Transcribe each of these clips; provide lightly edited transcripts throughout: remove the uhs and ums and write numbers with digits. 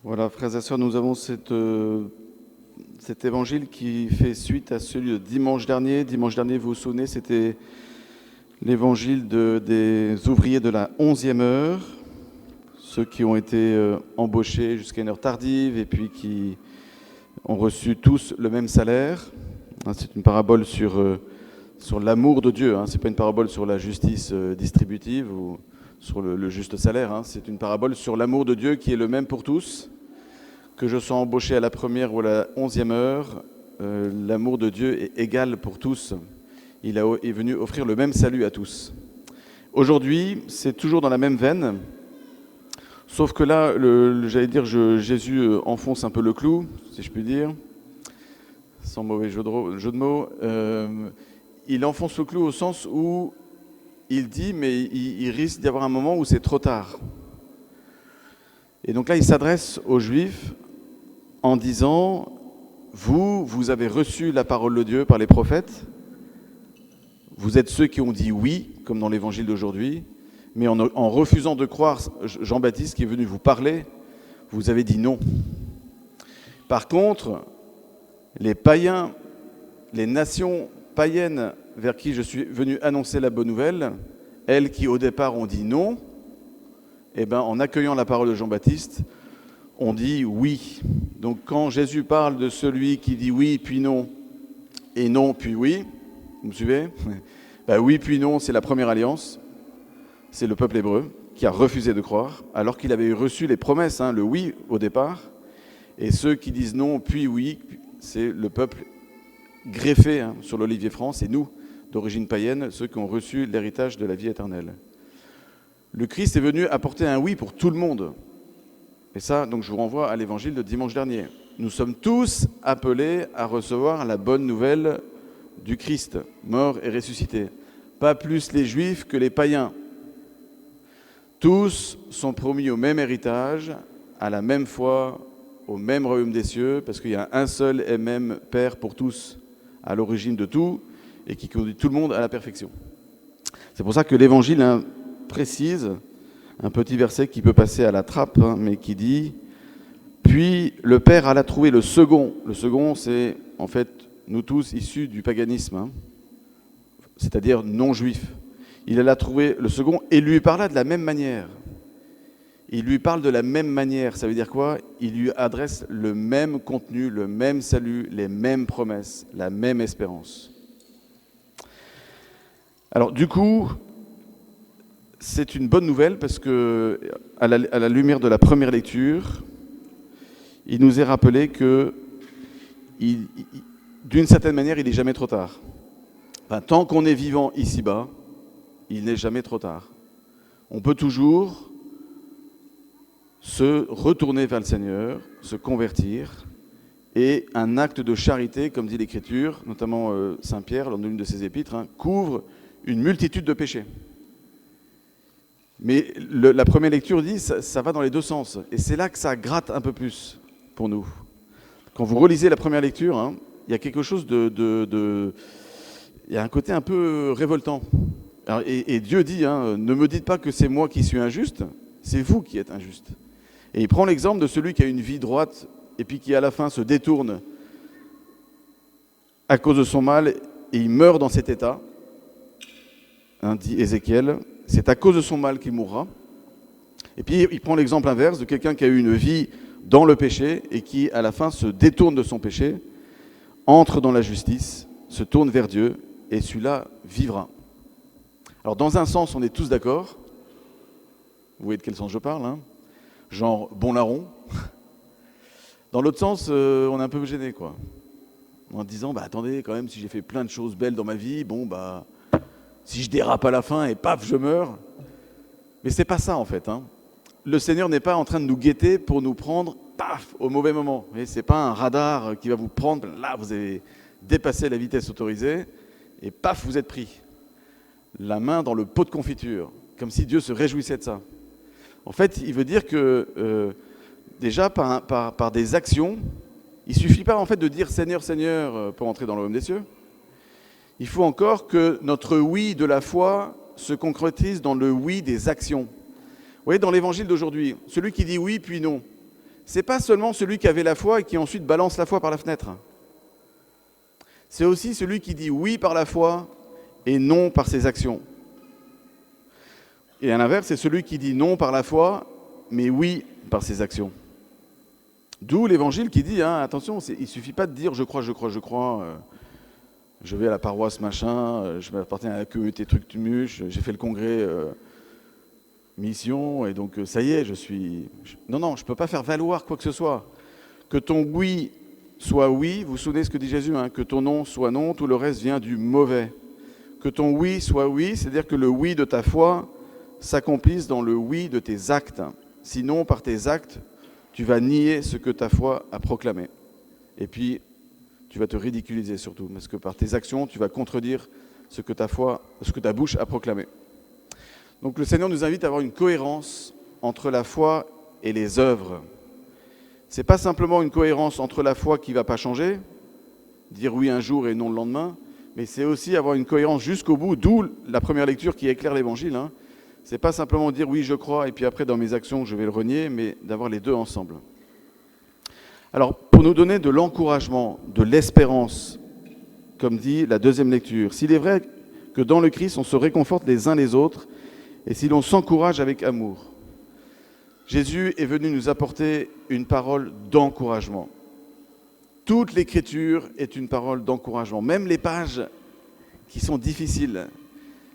Voilà, frères et sœurs, nous avons cet évangile qui fait suite à celui de dimanche dernier. Dimanche dernier, vous vous souvenez, c'était l'évangile des ouvriers de la 11e heure, ceux qui ont été embauchés jusqu'à une heure tardive et puis qui ont reçu tous le même salaire. C'est une parabole sur l'amour de Dieu, ce n'est pas une parabole sur la justice distributive ou sur le juste salaire, c'est une parabole sur l'amour de Dieu qui est le même pour tous. Que je sois embauché à la première ou à la 11e heure, l'amour de Dieu est égal pour tous. Il est venu offrir le même salut à tous. Aujourd'hui, c'est toujours dans la même veine, sauf que là, Jésus enfonce un peu le clou, si je puis dire, sans mauvais jeu de mots. Il enfonce le clou au sens où il dit, mais il risque d'y avoir un moment où c'est trop tard. Et donc là, il s'adresse aux Juifs en disant, vous avez reçu la parole de Dieu par les prophètes, vous êtes ceux qui ont dit oui, comme dans l'évangile d'aujourd'hui, mais en refusant de croire Jean-Baptiste qui est venu vous parler, vous avez dit non. Par contre, les païens, les nations païennes vers qui je suis venu annoncer la bonne nouvelle, elles qui au départ ont dit non, en accueillant la parole de Jean-Baptiste, on dit oui. Donc quand Jésus parle de celui qui dit oui puis non, et non puis oui, vous me suivez ? Oui puis non, c'est la première alliance, c'est le peuple hébreu qui a refusé de croire, alors qu'il avait reçu les promesses, le oui au départ, et ceux qui disent non puis oui, c'est le peuple greffé sur l'Olivier franc, c'est nous, d'origine païenne, ceux qui ont reçu l'héritage de la vie éternelle. Le Christ est venu apporter un oui pour tout le monde. Et ça, donc je vous renvoie à l'évangile de dimanche dernier. Nous sommes tous appelés à recevoir la bonne nouvelle du Christ, mort et ressuscité. Pas plus les Juifs que les païens. Tous sont promis au même héritage, à la même foi, au même royaume des cieux, parce qu'il y a un seul et même Père pour tous, à l'origine de tout, et qui conduit tout le monde à la perfection. C'est pour ça que l'évangile précise un petit verset qui peut passer à la trappe, mais qui dit « Puis le Père alla trouver le second ». Le second, c'est en fait nous tous issus du paganisme, c'est-à-dire non-juifs. Il alla trouver le second et lui parla de la même manière. Il lui parle de la même manière, ça veut dire quoi ? Il lui adresse le même contenu, le même salut, les mêmes promesses, la même espérance. Alors du coup, c'est une bonne nouvelle parce que, à la lumière de la première lecture, il nous est rappelé que, d'une certaine manière, il n'est jamais trop tard. Tant qu'on est vivant ici-bas, il n'est jamais trop tard. On peut toujours se retourner vers le Seigneur, se convertir, et un acte de charité, comme dit l'Écriture, notamment Saint Pierre, dans l'une de ses épîtres, couvre une multitude de péchés. Mais la première lecture dit ça va dans les deux sens. Et c'est là que ça gratte un peu plus pour nous. Quand vous relisez la première lecture, il y a quelque chose il y a un côté un peu révoltant. Alors, et Dieu dit, ne me dites pas que c'est moi qui suis injuste, c'est vous qui êtes injuste. Et il prend l'exemple de celui qui a une vie droite et puis qui à la fin se détourne à cause de son mal et il meurt dans cet état, dit Ézéchiel. C'est à cause de son mal qu'il mourra. Et puis, il prend l'exemple inverse de quelqu'un qui a eu une vie dans le péché et qui, à la fin, se détourne de son péché, entre dans la justice, se tourne vers Dieu, et celui-là vivra. Alors, dans un sens, on est tous d'accord. Vous voyez de quel sens je parle, genre, bon larron. Dans l'autre sens, on est un peu gêné, quoi. En disant, attendez, quand même, si j'ai fait plein de choses belles dans ma vie, si je dérape à la fin et paf, je meurs. Mais c'est pas ça en fait. Le Seigneur n'est pas en train de nous guetter pour nous prendre, paf, au mauvais moment. C'est pas un radar qui va vous prendre, là vous avez dépassé la vitesse autorisée, et paf, vous êtes pris. La main dans le pot de confiture, comme si Dieu se réjouissait de ça. En fait, il veut dire que déjà par des actions, il suffit pas en fait de dire Seigneur, Seigneur pour entrer dans le royaume des cieux. Il faut encore que notre oui de la foi se concrétise dans le oui des actions. Vous voyez, dans l'évangile d'aujourd'hui, celui qui dit oui puis non, c'est pas seulement celui qui avait la foi et qui ensuite balance la foi par la fenêtre. C'est aussi celui qui dit oui par la foi et non par ses actions. Et à l'inverse, c'est celui qui dit non par la foi, mais oui par ses actions. D'où l'évangile qui dit, attention, il ne suffit pas de dire je crois, je vais à la paroisse machin, je m'appartiens à la communauté truc tumuche, j'ai fait le congrès mission, et donc ça y est, Non, je ne peux pas faire valoir quoi que ce soit. Que ton oui soit oui, vous vous souvenez ce que dit Jésus, que ton non soit non, tout le reste vient du mauvais. Que ton oui soit oui, c'est-à-dire que le oui de ta foi s'accomplisse dans le oui de tes actes. Sinon, par tes actes, tu vas nier ce que ta foi a proclamé. Et puis, tu vas te ridiculiser surtout, parce que par tes actions, tu vas contredire ce que ta bouche a proclamé. Donc le Seigneur nous invite à avoir une cohérence entre la foi et les œuvres. Ce n'est pas simplement une cohérence entre la foi qui ne va pas changer, dire oui un jour et non le lendemain, mais c'est aussi avoir une cohérence jusqu'au bout, d'où la première lecture qui éclaire l'Évangile. Ce n'est pas simplement dire oui je crois et puis après dans mes actions je vais le renier, mais d'avoir les deux ensemble. Alors pour nous donner de l'encouragement, de l'espérance, comme dit la deuxième lecture, s'il est vrai que dans le Christ on se réconforte les uns les autres et si l'on s'encourage avec amour, Jésus est venu nous apporter une parole d'encouragement. Toute l'Écriture est une parole d'encouragement. Même les pages qui sont difficiles,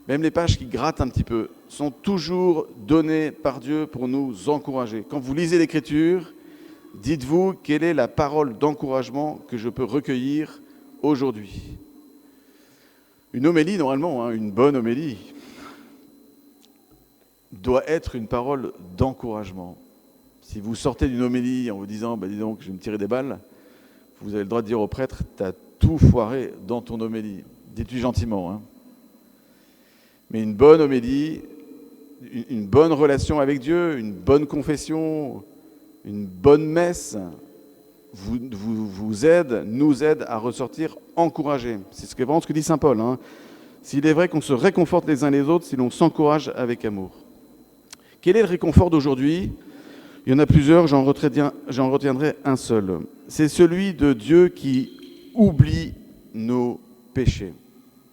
même les pages qui grattent un petit peu, sont toujours données par Dieu pour nous encourager. Quand vous lisez l'Écriture, dites-vous quelle est la parole d'encouragement que je peux recueillir aujourd'hui. Une homélie, normalement, une bonne homélie, doit être une parole d'encouragement. Si vous sortez d'une homélie en vous disant dis donc, je vais me tirer des balles, vous avez le droit de dire au prêtre, tu as tout foiré dans ton homélie. Dites-lui gentiment. Mais une bonne homélie, une bonne relation avec Dieu, une bonne confession, une bonne messe, nous aide à ressortir encouragés. C'est vraiment ce que dit saint Paul. S'il est vrai qu'on se réconforte les uns les autres, si l'on s'encourage avec amour. Quel est le réconfort d'aujourd'hui ? Il y en a plusieurs, j'en retiendrai un seul. C'est celui de Dieu qui oublie nos péchés.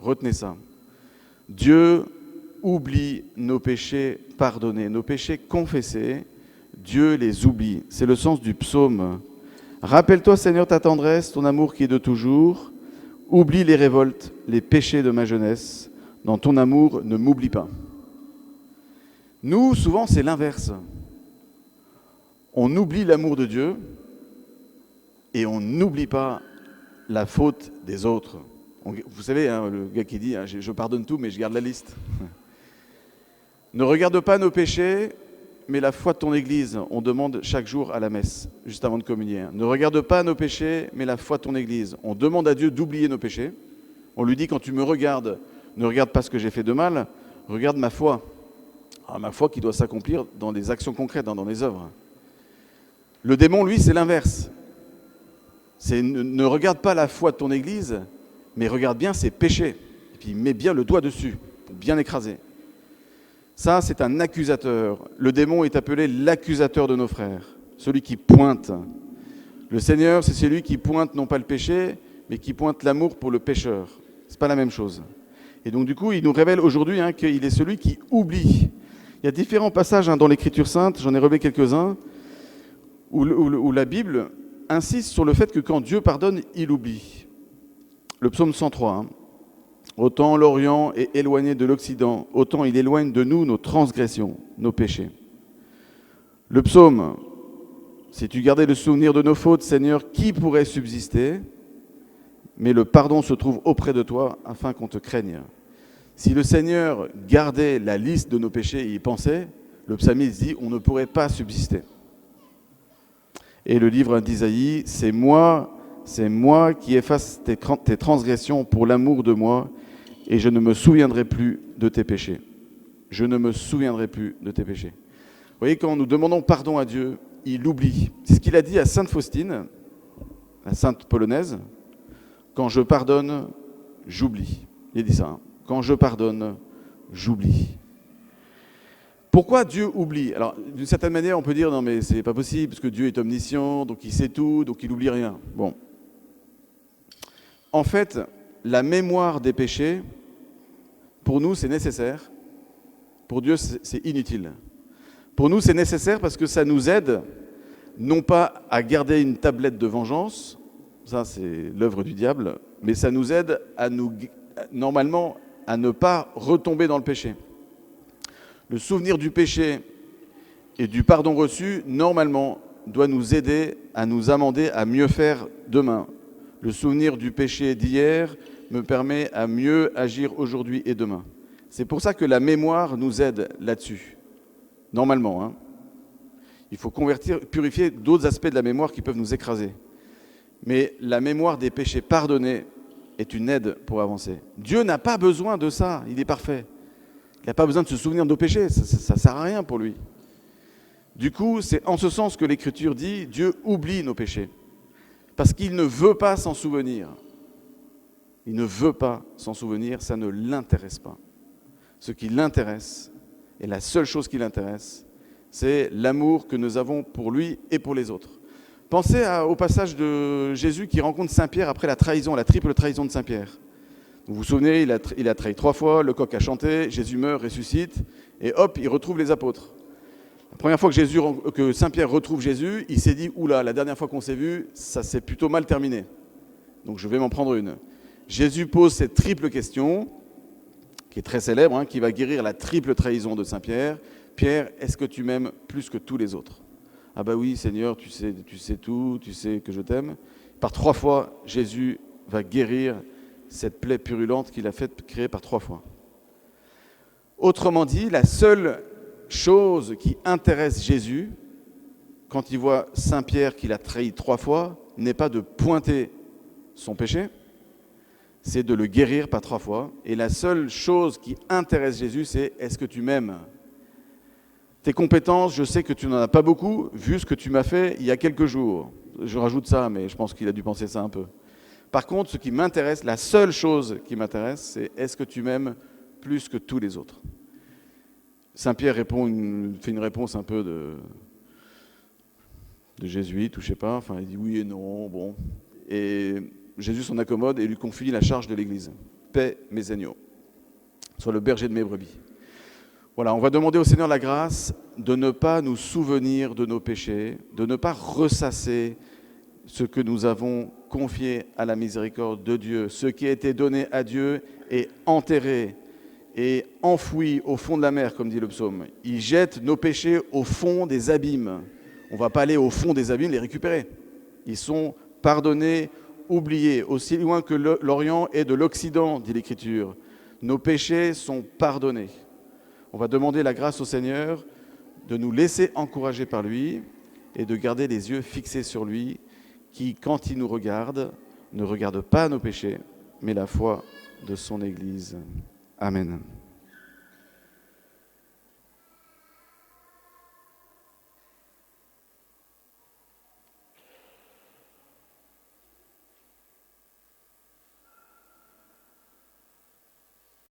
Retenez ça. Dieu oublie nos péchés pardonnés, nos péchés confessés. Dieu les oublie. C'est le sens du psaume. Rappelle-toi, Seigneur, ta tendresse, ton amour qui est de toujours. Oublie les révoltes, les péchés de ma jeunesse. Dans ton amour, ne m'oublie pas. Nous, souvent, c'est l'inverse. On oublie l'amour de Dieu et on n'oublie pas la faute des autres. Vous savez, le gars qui dit je pardonne tout, mais je garde la liste. Ne regarde pas nos péchés, mais la foi de ton Église, on demande chaque jour à la messe, juste avant de communier. Ne regarde pas nos péchés, mais la foi de ton Église. On demande à Dieu d'oublier nos péchés. On lui dit, quand tu me regardes, ne regarde pas ce que j'ai fait de mal, regarde ma foi. Ma foi qui doit s'accomplir dans des actions concrètes, dans des œuvres. Le démon, lui, c'est l'inverse. C'est ne regarde pas la foi de ton Église, mais regarde bien ses péchés. Et puis mets bien le doigt dessus, pour bien écraser. Ça, c'est un accusateur. Le démon est appelé l'accusateur de nos frères, celui qui pointe. Le Seigneur, c'est celui qui pointe non pas le péché, mais qui pointe l'amour pour le pécheur. C'est pas la même chose. Et donc du coup, il nous révèle aujourd'hui qu'il est celui qui oublie. Il y a différents passages dans l'Écriture sainte, j'en ai relevé quelques-uns, où la Bible insiste sur le fait que quand Dieu pardonne, il oublie. Le psaume 103, Autant l'Orient est éloigné de l'Occident, autant il éloigne de nous nos transgressions, nos péchés. Le psaume, si tu gardais le souvenir de nos fautes, Seigneur, qui pourrait subsister ? Mais le pardon se trouve auprès de toi afin qu'on te craigne. Si le Seigneur gardait la liste de nos péchés et y pensait, le psalmiste dit, on ne pourrait pas subsister. Et le livre d'Isaïe, c'est moi qui efface tes transgressions pour l'amour de moi, et je ne me souviendrai plus de tes péchés. Je ne me souviendrai plus de tes péchés. Vous voyez, quand nous demandons pardon à Dieu, il oublie. C'est ce qu'il a dit à Sainte Faustine, la sainte polonaise. Quand je pardonne, j'oublie. Il a dit ça. Quand je pardonne, j'oublie. Pourquoi Dieu oublie? Alors, d'une certaine manière, on peut dire, non mais c'est pas possible, parce que Dieu est omniscient, donc il sait tout, donc il n'oublie rien. Bon. En fait, la mémoire des péchés, pour nous, c'est nécessaire. Pour Dieu, c'est inutile. Pour nous, c'est nécessaire parce que ça nous aide, non pas à garder une tablette de vengeance, ça c'est l'œuvre du diable, mais ça nous aide normalement, à ne pas retomber dans le péché. Le souvenir du péché et du pardon reçu, normalement, doit nous aider à nous amender, à mieux faire demain. Le souvenir du péché d'hier me permet à mieux agir aujourd'hui et demain. C'est pour ça que la mémoire nous aide là-dessus, normalement. Hein. Il faut purifier d'autres aspects de la mémoire qui peuvent nous écraser. Mais la mémoire des péchés pardonnés est une aide pour avancer. Dieu n'a pas besoin de ça, il est parfait. Il n'a pas besoin de se souvenir de nos péchés, ça ne sert à rien pour lui. Du coup, c'est en ce sens que l'Écriture dit, Dieu oublie nos péchés. Parce qu'il ne veut pas s'en souvenir. Il ne veut pas s'en souvenir, ça ne l'intéresse pas. Ce qui l'intéresse, et la seule chose qui l'intéresse, c'est l'amour que nous avons pour lui et pour les autres. Pensez au passage de Jésus qui rencontre Saint-Pierre après la trahison, la triple trahison de Saint-Pierre. Vous vous souvenez, il a trahi 3 fois, le coq a chanté, Jésus meurt, ressuscite, et hop, il retrouve les apôtres. La première fois que Saint-Pierre retrouve Jésus, il s'est dit « Oula, la dernière fois qu'on s'est vu, ça s'est plutôt mal terminé. Donc je vais m'en prendre une. » Jésus pose cette triple question, qui est très célèbre, hein, qui va guérir la triple trahison de Saint-Pierre. « Pierre, est-ce que tu m'aimes plus que tous les autres ?» « Ah bah oui, Seigneur, tu sais tout, tu sais que je t'aime. » Par 3 fois, Jésus va guérir cette plaie purulente qu'il a fait créer par 3 fois. Autrement dit, la seule chose qui intéresse Jésus, quand il voit Saint-Pierre qu'il a trahi 3 fois, n'est pas de pointer son péché, c'est de le guérir par 3 fois. Et la seule chose qui intéresse Jésus, c'est « est-ce que tu m'aimes ?» Tes compétences, je sais que tu n'en as pas beaucoup, vu ce que tu m'as fait il y a quelques jours. Je rajoute ça, mais je pense qu'il a dû penser ça un peu. Par contre, ce qui m'intéresse, la seule chose qui m'intéresse, c'est « est-ce que tu m'aimes plus que tous les autres ?» Saint-Pierre fait une réponse un peu de jésuite, ou je sais pas, enfin il dit oui et non, bon. Et Jésus s'en accommode et lui confie la charge de l'Église. « Paix mes agneaux, sois le berger de mes brebis. » Voilà, on va demander au Seigneur la grâce de ne pas nous souvenir de nos péchés, de ne pas ressasser ce que nous avons confié à la miséricorde de Dieu. Ce qui a été donné à Dieu est enterré et enfoui au fond de la mer, comme dit le psaume. Il jette nos péchés au fond des abîmes. On ne va pas aller au fond des abîmes les récupérer. Ils sont pardonnés, oubliés, aussi loin que l'Orient est de l'Occident, dit l'Écriture. Nos péchés sont pardonnés. On va demander la grâce au Seigneur de nous laisser encourager par lui et de garder les yeux fixés sur lui, qui, quand il nous regarde, ne regarde pas nos péchés, mais la foi de son Église. Amen.